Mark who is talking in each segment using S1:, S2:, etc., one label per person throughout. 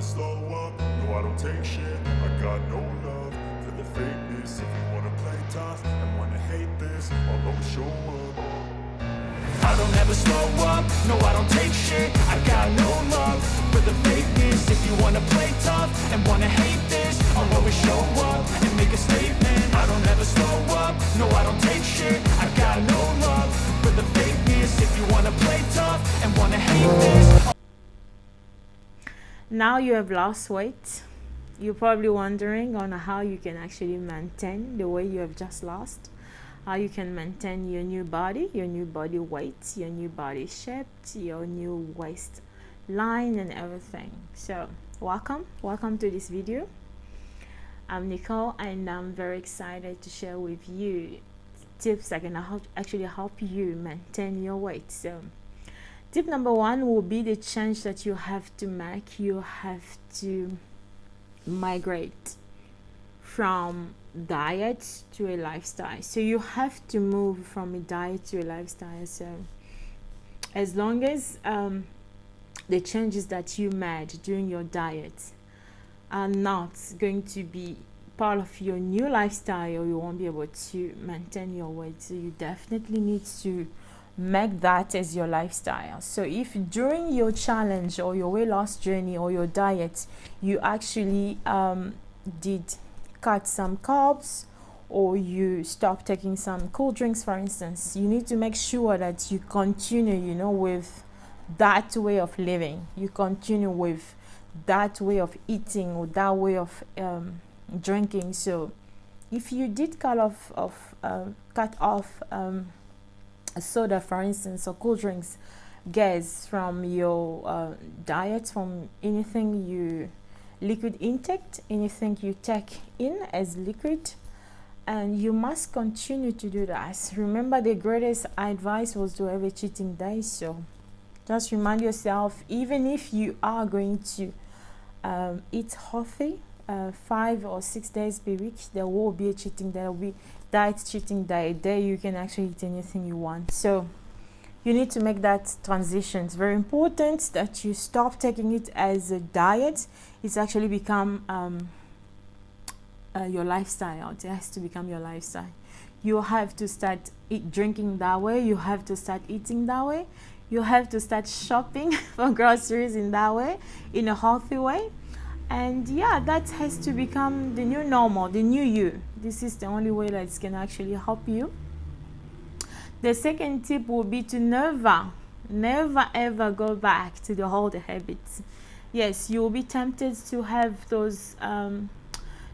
S1: slow up, no I don't take shit. I got no love for the fakeness. If you wanna play tough and wanna hate this, I'll always show up. I don't ever slow up, no I don't take shit. I got no love for the fakeness. If you wanna play tough and wanna hate this, I'll always show up and make a statement. I don't ever slow up, no I don't take shit. I got no love for the fakeness. If you wanna play tough and wanna hate this.
S2: Now you have lost weight. You're probably wondering on how you can actually maintain the weight you have just lost, how you can maintain your new body weight, your new body shape, your new waistline and everything. So welcome to this video. I'm Nicole and I'm very excited to share with you tips that can actually help you maintain your weight. So tip number one will be the change that you have to make. You have to migrate from diet to a lifestyle. So you have to move from a diet to a lifestyle. So as long as the changes that you made during your diet are not going to be part of your new lifestyle, you won't be able to maintain your weight. So you definitely need to make that as your lifestyle. So if during your challenge or your weight loss journey or your diet you actually did cut some carbs or you stop taking some cool drinks, for instance, you need to make sure that you continue with that way of living. You continue with that way of eating or that way of drinking. So if you did cut off soda, for instance, or cool drinks, gas from your diet, from anything you liquid intake, anything you take in as liquid, and you must continue to do that. Remember, the greatest advice was to have a cheating day. So just remind yourself, even if you are going to eat healthy 5 or 6 days per week, there will be a cheating day. There will be diet cheating day, a day you can actually eat anything you want. So you need to make that transition. It's very important that you stop taking it as a diet. It's actually become your lifestyle. It has to become your lifestyle. You have to start drinking that way. You have to start eating that way. You have to start shopping for groceries in that way, in a healthy way. And yeah, that has to become the new normal, the new you. This is the only way that it can actually help you. The second tip will be to never ever go back to the old habits. Yes, you will be tempted to have those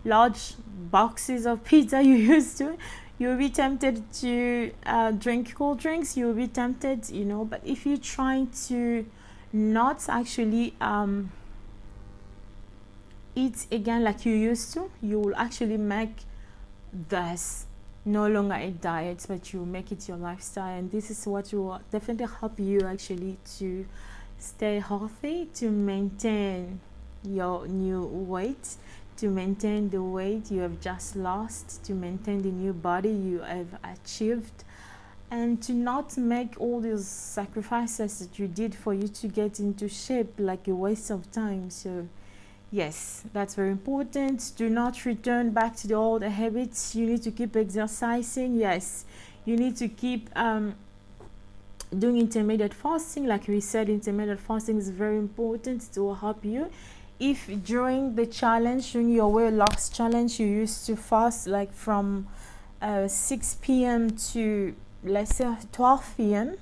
S2: large boxes of pizza you used to. You will be tempted to drink cool drinks. You will be tempted, but if you're trying to not actually eat again like you used to, you will actually make this no longer a diet, but you make it your lifestyle. And this is what will definitely help you actually to stay healthy, to maintain your new weight, to maintain the weight you have just lost, to maintain the new body you have achieved, and to not make all those sacrifices that you did for you to get into shape like a waste of time. So yes, that's very important. Do not return back to the old habits. You need to keep exercising. Yes, you need to keep doing intermittent fasting. Like we said, intermittent fasting is very important to help you. If during the challenge, during your weight loss challenge, you used to fast like from 6 p.m. to, let's say, 12 p.m.,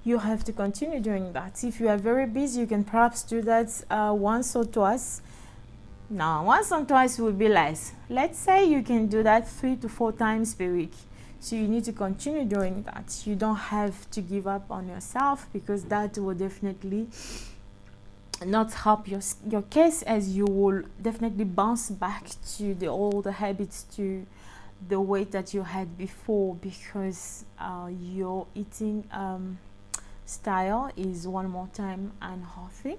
S2: you have to continue doing that. If you are very busy, you can perhaps do that once or twice. Now, once or twice will be less. Let's say you can do that 3 to 4 times per week. So you need to continue doing that. You don't have to give up on yourself, because that will definitely not help your case, as you will definitely bounce back to the old habits, to the weight that you had before, because your eating style is one more time unhealthy,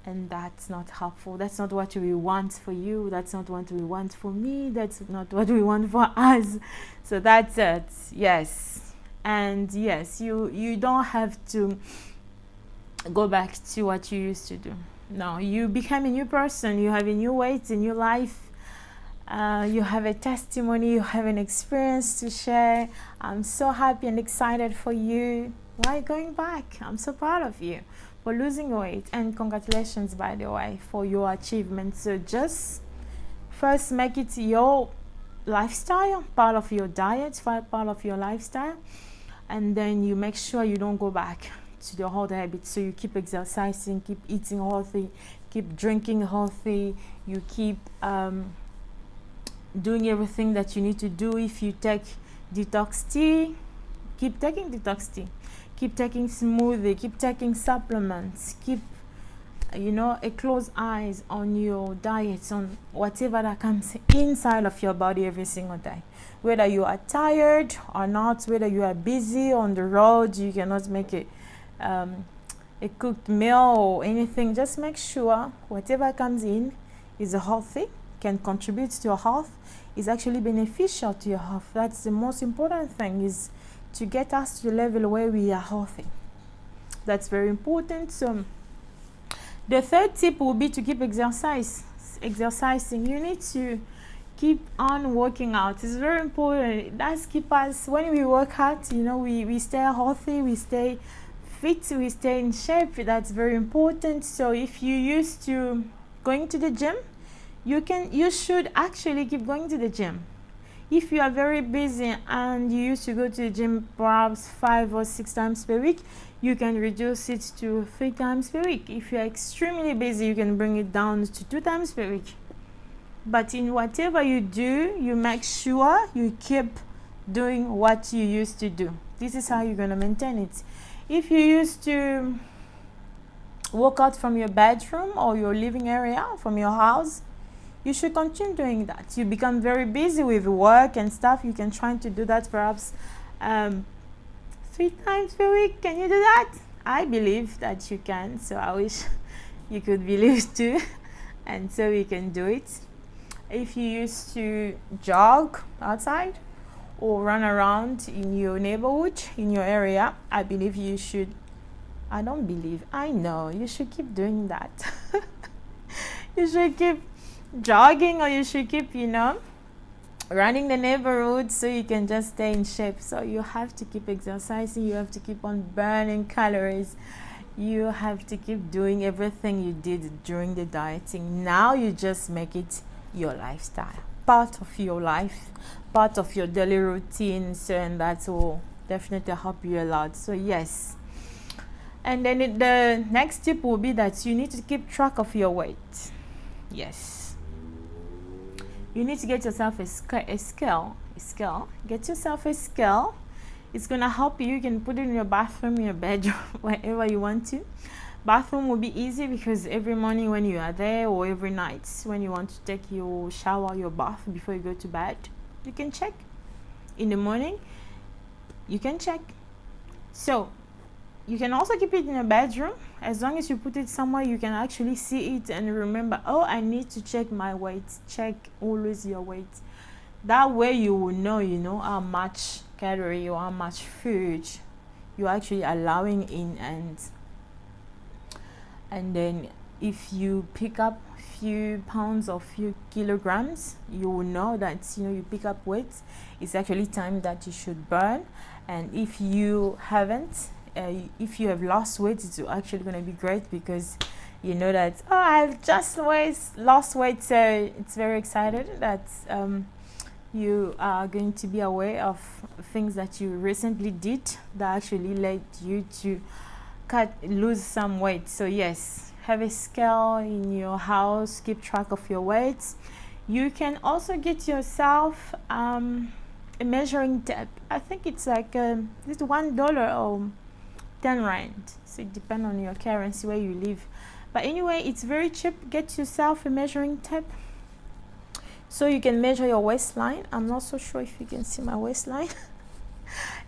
S2: and that's not helpful. That's not what we want for you. That's not what we want for me. That's not what we want for us. So that's it. Yes. And yes, you don't have to go back to what you used to do. No, you become a new person. You have a new weight, a new life. You have a testimony. You have an experience to share. I'm so happy and excited for you. Why going back? I'm so proud of you for losing weight, and congratulations, by the way, for your achievements. So just first make it your lifestyle, part of your diet, part of your lifestyle, and then you make sure you don't go back to the old habits. So you keep exercising, keep eating healthy, keep drinking healthy, you keep doing everything that you need to do. If you take detox tea, keep taking detox tea, keep taking smoothie, keep taking supplements, keep a close eyes on your diets, on whatever that comes inside of your body every single day. Whether you are tired or not, whether you are busy on the road, you cannot make a cooked meal or anything, just make sure whatever comes in is healthy, can contribute to your health, is actually beneficial to your health. That's the most important thing, is to get us to the level where we are healthy. That's very important. So the third tip will be to keep exercising. You need to keep on working out. It's very important. That's keep us, when we work out, we stay healthy, we stay fit, we stay in shape. That's very important. So if you used to going to the gym, you should actually keep going to the gym. If you are very busy and you used to go to the gym perhaps 5 or 6 times per week, you can reduce it to 3 times per week. If you are extremely busy, you can bring it down to 2 times per week. But in whatever you do, you make sure you keep doing what you used to do. This is how you're going to maintain it. If you used to walk out from your bedroom or your living area, from your house, you should continue doing that. You become very busy with work and stuff, you can try to do that perhaps 3 times per week. Can you do that? I believe that you can, so I wish you could believe too. And so we can do it. If you used to jog outside or run around in your neighborhood, in your area, I believe you should, I know you should keep doing that. You should keep jogging, or you should keep running the neighborhood, so you can just stay in shape. So you have to keep exercising, you have to keep on burning calories, you have to keep doing everything you did during the dieting. Now you just make it your lifestyle, part of your life, part of your daily routine. So, and that will definitely help you a lot. So yes. And then the next tip will be that you need to keep track of your weight. Yes, you need to get yourself a scale. Get yourself a scale. It's gonna help you. You can put it in your bathroom, in your bedroom, wherever you want to. Bathroom will be easy because every morning when you are there, or every night when you want to take your shower, your bath before you go to bed, you can check. In the morning, you can check. So you can also keep it in your bedroom. As long as you put it somewhere you can actually see it and remember, oh, I need to check my weight. Check always your weight. That way you will know, how much calorie or how much food you're actually allowing in, and then if you pick up a few pounds or few kilograms, you will know that you pick up weight. It's actually time that you should burn. And if you haven't, if you have lost weight, it's actually going to be great, because you know that, oh, I've just lost weight. So it's very excited that you are going to be aware of things that you recently did that actually led you to lose some weight. So yes, have a scale in your house, keep track of your weights. You can also get yourself a measuring tape. I think it's like it's $1 or 10 rand, so it depends on your currency where you live. But anyway, it's very cheap. Get yourself a measuring tape so you can measure your waistline. I'm not so sure if you can see my waistline.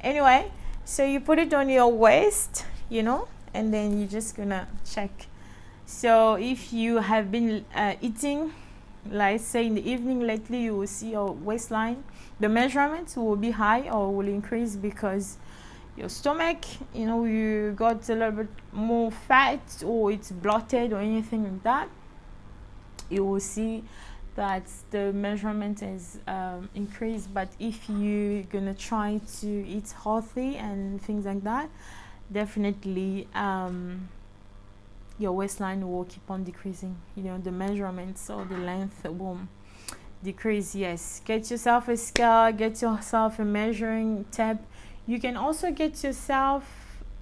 S2: Anyway, so you put it on your waist, and then you're just gonna check. So if you have been eating, like say in the evening lately, you will see your waistline, the measurements will be high or will increase, because your stomach, you got a little bit more fat or it's bloated or anything like that, you will see that the measurement is increased. But if you're gonna try to eat healthy and things like that, definitely your waistline will keep on decreasing. The measurements or the length will decrease. Yes, get yourself a scale, get yourself a measuring tape. You can also get yourself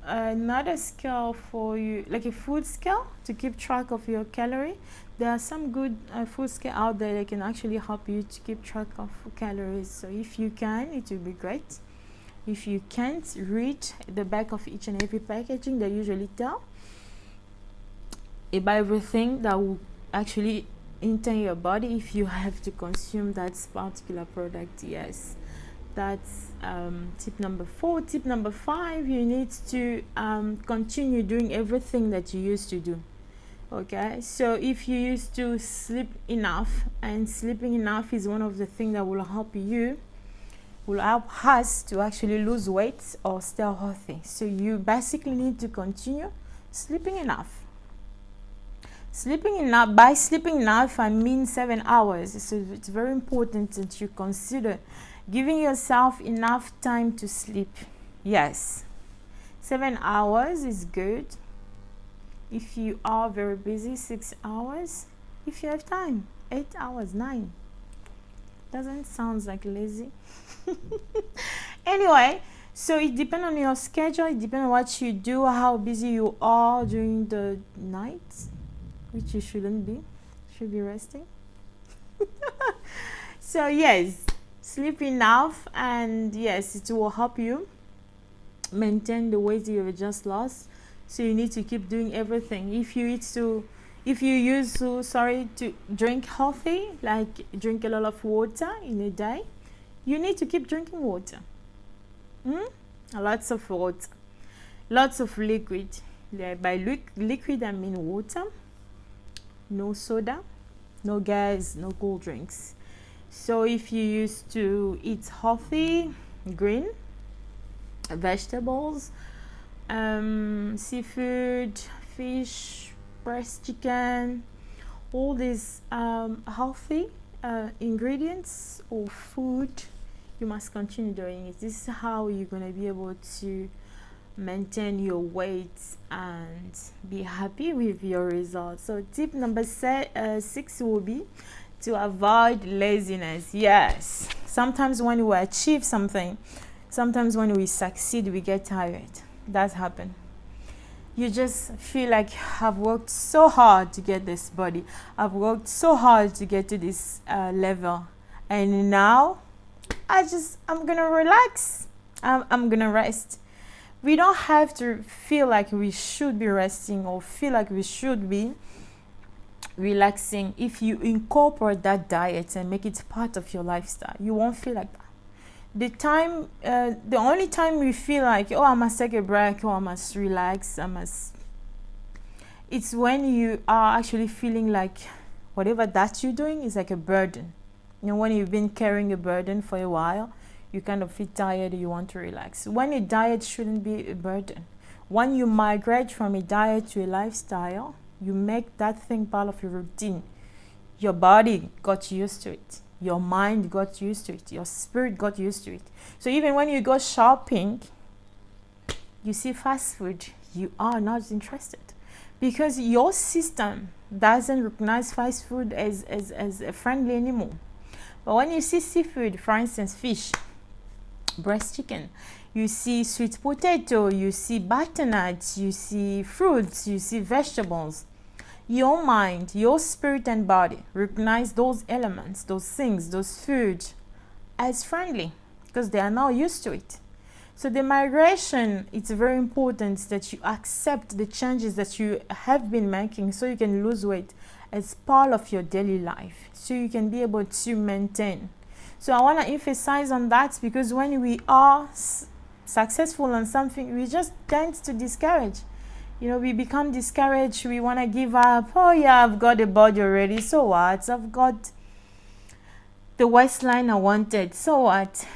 S2: another scale for you, like a food scale, to keep track of your calorie. There are some good food scale out there that can actually help you to keep track of calories. So if you can, it will be great. If you can't, read the back of each and every packaging. They usually tell about everything that will actually enter your body if you have to consume that particular product. Yes, that's tip number 4. Tip number 5, you need to continue doing everything that you used to do. Okay, so if you used to sleep enough, and sleeping enough is one of the things that will help us to actually lose weight or stay healthy. So you basically need to continue sleeping enough. By sleeping enough, I mean 7 hours. So it's very important that you consider giving yourself enough time to sleep. Yes, 7 hours is good. If you are very busy, 6 hours. If you have time, 8 hours, 9. Doesn't sound like lazy. Anyway, so it depends on your schedule. It depends on what you do, how busy you are during the night, which you shouldn't be. Should be resting. So yes, sleep enough, and yes, it will help you maintain the weight you have just lost. So you need to keep doing everything. If you used to drink healthy, like drink a lot of water in a day, you need to keep drinking water. Lots of water, lots of liquid. By liquid I mean water. No soda, no gas, no cold drinks. So if you used to eat healthy, green vegetables, seafood, fish, breast chicken, all these healthy ingredients or food, you must continue doing it. This is how you're going to be able to maintain your weight and be happy with your results. So tip number 6 will be to avoid laziness. Yes, sometimes when we achieve something, sometimes when we succeed, we get tired. That happens. You just feel like, I've worked so hard to get this body, I've worked so hard to get to this level, and now I'm gonna relax. I'm gonna rest. We don't have to feel like we should be resting or feel like we should be relaxing. If you incorporate that diet and make it part of your lifestyle, you won't feel like that. The only time we feel like, I must take a break, I must relax, it's when you are actually feeling like whatever that you're doing is like a burden. When you've been carrying a burden for a while, you kind of feel tired, you want to relax. When a diet shouldn't be a burden. When you migrate from a diet to a lifestyle, you make that thing part of your routine. Your body got used to it. Your mind got used to it. Your spirit got used to it. So even when you go shopping, you see fast food, you are not interested because your system doesn't recognize fast food as friendly anymore. But when you see seafood, for instance, fish, breast chicken, you see sweet potato, you see butternuts, you see fruits, you see vegetables, your mind, your spirit and body recognize those elements, those things, those food as friendly because they are now used to it. So the migration, it's very important that you accept the changes that you have been making so you can lose weight as part of your daily life, so you can be able to maintain. So I want to emphasize on that because when we are successful on something, we just tend to discourage. We become discouraged. We want to give up. I've got a body already. So what? I've got the waistline I wanted. So what?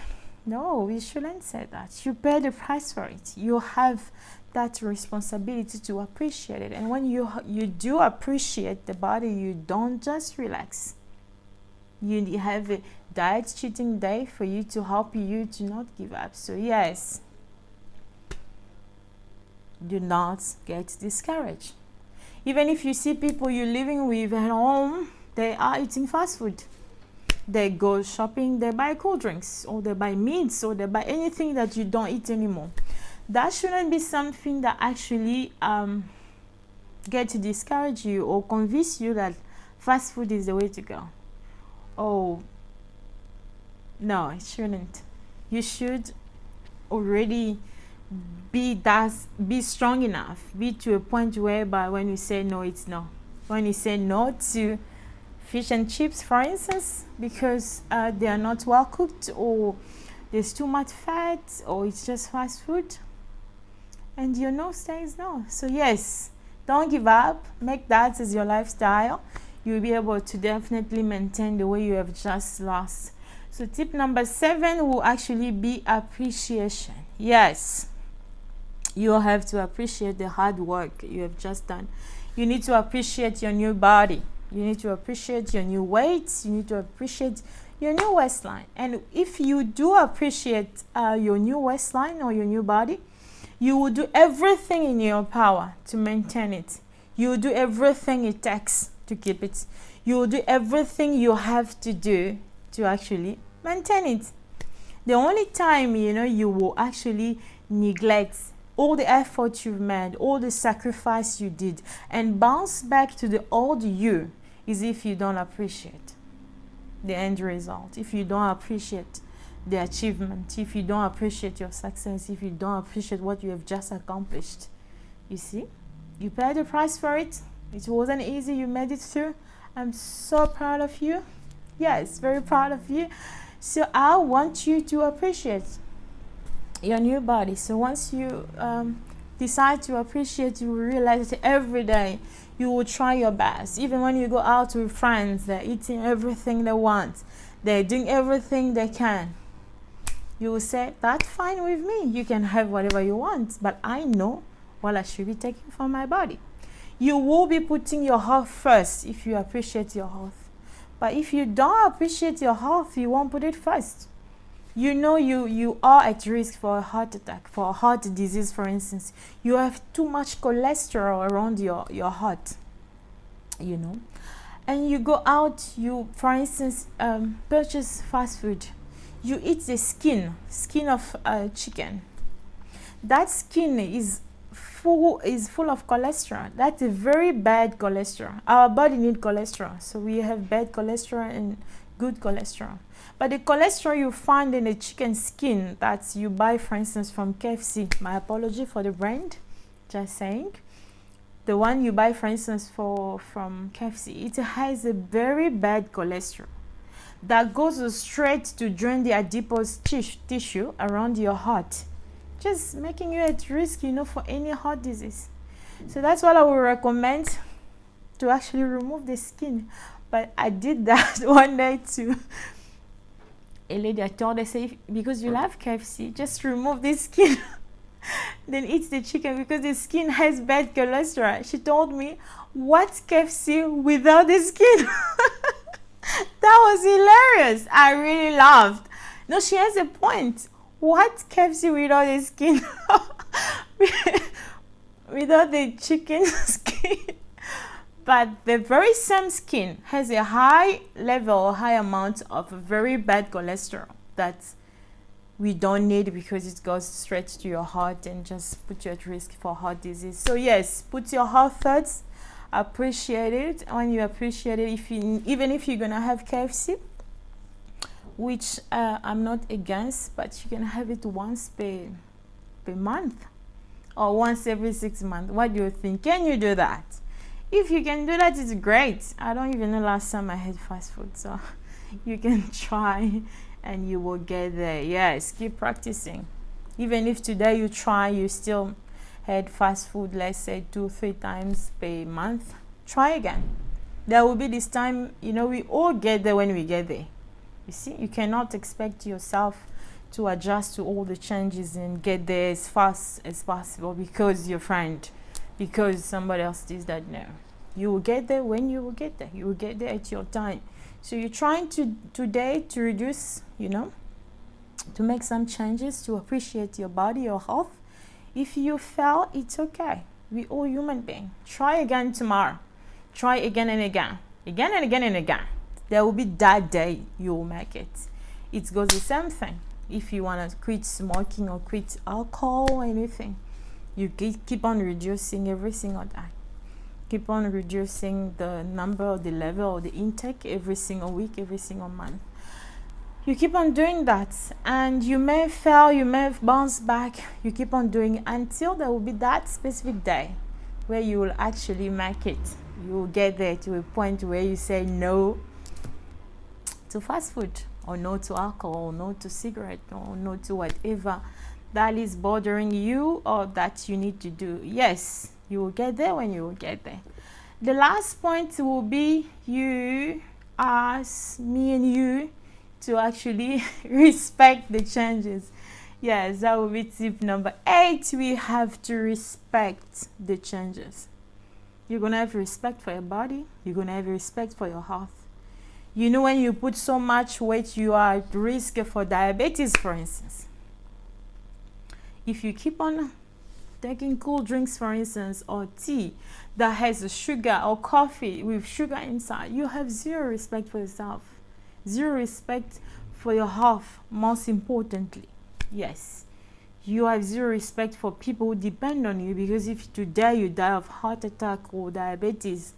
S2: No, we shouldn't say that. You pay the price for it. You have that responsibility to appreciate it. And when you do appreciate the body, you don't just relax. You have a diet cheating day for you to help you to not give up. So yes, do not get discouraged. Even if you see people you're living with at home, they are eating fast food. They go shopping, they buy cold drinks, or they buy meats, or they buy anything that you don't eat anymore. That shouldn't be something that actually get to discourage you or convince you that fast food is the way to go. Oh, no, it shouldn't. You should already be strong enough, be to a point whereby when you say no, it's no. When you say no to fish and chips, for instance, because they are not well cooked, or there's too much fat, or it's just fast food, and your no says no. So yes, don't give up. Make that as your lifestyle. You'll be able to definitely maintain the way you have just lost. So tip number 7 will actually be appreciation. Yes, you have to appreciate the hard work you have just done. You need to appreciate your new body. You need to appreciate your new weight. You need to appreciate your new waistline. And if you do appreciate your new waistline or your new body, you will do everything in your power to maintain it. You will do everything it takes to keep it. You will do everything you have to do to actually maintain it. The only time you will actually neglect all the effort you've made, all the sacrifice you did, and bounce back to the old you is if you don't appreciate the end result, if you don't appreciate the achievement, if you don't appreciate your success, if you don't appreciate what you have just accomplished. You see, you paid the price for it. It wasn't easy. You made it through. I'm so proud of you. Yes, very proud of you. So I want you to appreciate your new body. So once you decide to appreciate, you will realize that every day you will try your best. Even when you go out with friends, they're eating everything they want, they're doing everything they can. You will say, that's fine with me. You can have whatever you want, but I know what I should be taking from my body. You will be putting your health first if you appreciate your health. But if you don't appreciate your health, you won't put it first. You are at risk for a heart attack, for a heart disease, for instance. You have too much cholesterol around your heart, And you go out, you, for instance, purchase fast food. You eat the skin of chicken. That skin is full of cholesterol. That's a very bad cholesterol. Our body needs cholesterol. So we have bad cholesterol and good cholesterol. But the cholesterol you find in the chicken skin that you buy, for instance, from KFC, my apology for the brand, just saying, the one you buy, for instance, from KFC, it has a very bad cholesterol that goes straight to drain the adipose tissue around your heart, just making you at risk, for any heart disease. So that's what I would recommend, to actually remove the skin. But I did that one day to a lady. I told her, say, because you love KFC, just remove the skin. Then eat the chicken, because the skin has bad cholesterol. She told me, what's KFC without the skin? That was hilarious. I really laughed. No, she has a point. What KFC without the skin? Without the chicken skin. But the very same skin has a high level, high amount of very bad cholesterol that we don't need, because it goes straight to your heart and just put you at risk for heart disease. So yes, put your health first. Appreciate it. When you appreciate it, even if you're gonna have KFC, which I'm not against, but you can have it once per month or once every 6 months. What do you think? Can you do that? If you can do that, it's great. I don't even know last time I had fast food, so you can try and you will get there. Yes, keep practicing. Even if today you try, you still had fast food, let's say 2-3 times per month, try again. There will be this time, we all get there when we get there. You see, you cannot expect yourself to adjust to all the changes and get there as fast as possible because your friend, because somebody else did that. No, you will get there when you will get there. You will get there at your time. So you're trying to today to reduce, to make some changes, to appreciate your body, your health. If you fail, it's okay. We all human beings. Try again tomorrow. Try again and again. Again and again and again. There will be that day you will make it. It goes the same thing. If you want to quit smoking or quit alcohol or anything, you keep on reducing every single day. Keep on reducing the number or the level or the intake every single week, every single month. You keep on doing that, and you may fail, you may bounce back. You keep on doing until there will be that specific day where you will actually make it. You will get there to a point where you say no to fast food, or no to alcohol, or no to cigarette, or no to whatever that is bothering you or that you need to do. Yes, you will get there when you will get there. The last point will be you, us, me and you, to actually respect the changes. Yes, that will be tip number 8. We have to respect the changes. You're going to have respect for your body. You're going to have respect for your health. When you put so much weight, you are at risk for diabetes, for instance. If you keep on taking cool drinks, for instance, or tea that has a sugar, or coffee with sugar inside, you have zero respect for yourself. Zero respect for your health, most importantly. Yes, you have zero respect for people who depend on you, because if today you die of heart attack or diabetes,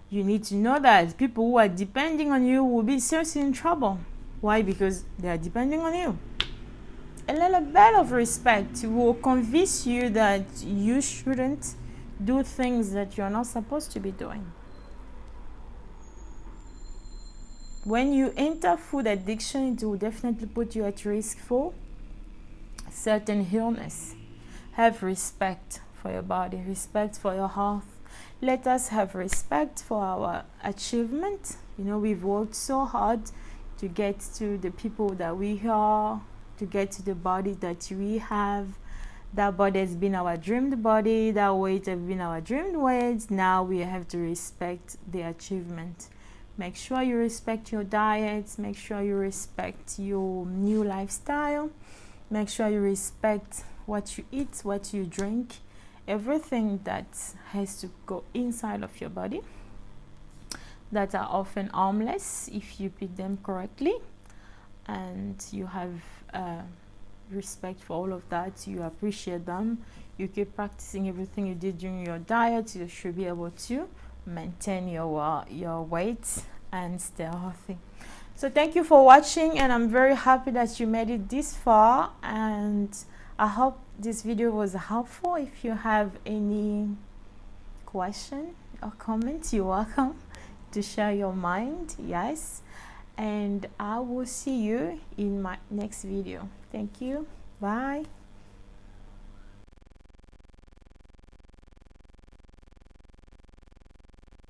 S2: you need to know that people who are depending on you will be seriously in trouble. Why? Because they are depending on you. A little bit of respect will convince you that you shouldn't do things that you're not supposed to be doing. When you enter food addiction, it will definitely put you at risk for certain illness. Have respect for your body, respect for your health. Let us have respect for our achievement. We've worked so hard to get to the people that we are, to get to the body that we have. That body has been our dreamed body, that weight has been our dreamed weight. Now we have to respect the achievement. Make sure you respect your diet. Make sure you respect your new lifestyle. Make sure you respect what you eat, what you drink, everything that has to go inside of your body, that are often harmless if you pick them correctly, and you have respect for all of that. You appreciate them. You keep practicing everything you did during your diet. You should be able to maintain your weight and stay healthy. So thank you for watching, and I'm very happy that you made it this far, and I hope this video was helpful. If you have any question or comment, you're welcome to share your mind. Yes, and I will see you in my next video. Thank you. Bye.